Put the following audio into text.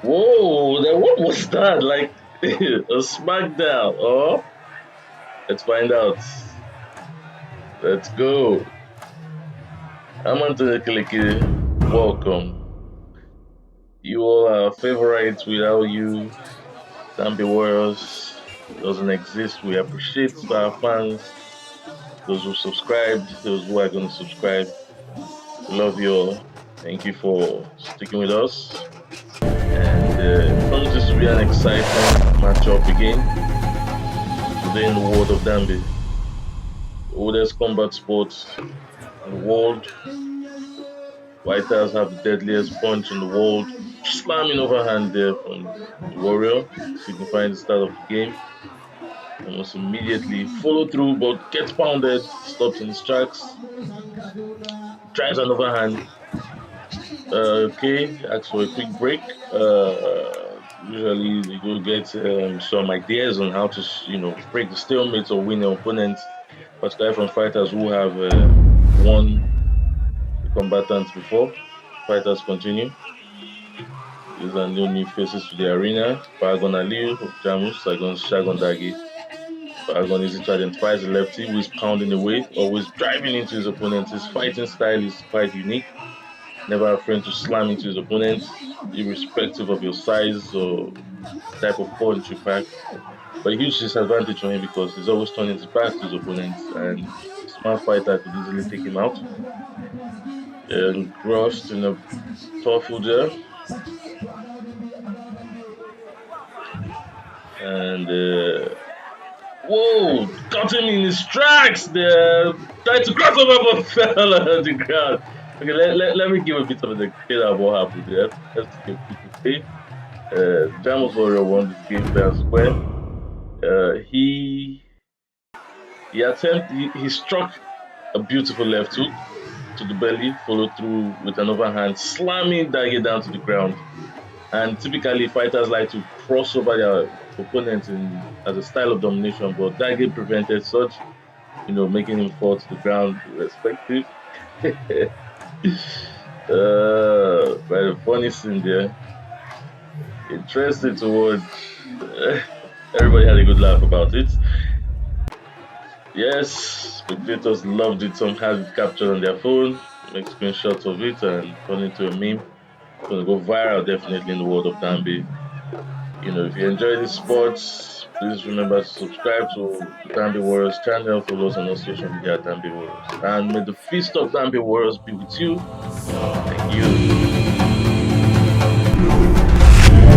Whoa, what was that? Like a Smackdown? Oh, let's find out. Let's go. I'm Anthony Kaliki. Welcome. You all are favorites without you. Dambe Warriors doesn't exist. We appreciate our fans, those who subscribed, those who are going to subscribe. We love you all. Thank you for sticking with us. And promises to be an exciting matchup again today in the world of Dambe. The oldest combat sport in the world. Fighters have the deadliest punch in the world. Slamming overhand there from the Warrior, signifying the start of the game. Almost immediately follow through, but gets pounded, stops in his tracks, drives an overhand. Okay, asks for a quick break. Usually, they go get some ideas on how to, break the stalemate or win their opponents, particularly from fighters who have won the combatants before. Fighters continue. These are new faces to the arena. Paragon Aliu of Jamus against Shagon Dagi. Paragon easy to identify as a lefty who is pounding away, always driving into his opponent. His fighting style is quite unique, never afraid to slam into his opponent, irrespective of your size or type of punch you pack. But a huge disadvantage for him because he's always turning his back to his opponents, and a smart fighter could easily take him out. Engrossed in a powerful there, and whoa, got him in his tracks there. Tried to cross over but fell on the ground. Okay, let me give a bit of the detail of what happened there. Let's take a quick replay. Jamus Warrior won this game fair and square. He struck a beautiful left hook to the belly, followed through with an overhand, slamming Dage down to the ground. And typically, fighters like to cross over their opponents as a style of domination, but Dage prevented such, making him fall to the ground respective. But a funny scene there. Interesting to watch. Everybody had a good laugh about it. Yes, spectators loved it. Some had it captured on their phone, make screenshots of it, and turn it into a meme. It's gonna go viral definitely in the world of Dambe. If you enjoy these sports, please remember to subscribe to the Dambe Warriors channel, follow us on our social media at Dambe Warriors. And may the feast of Dambe Warriors be with you. Thank you.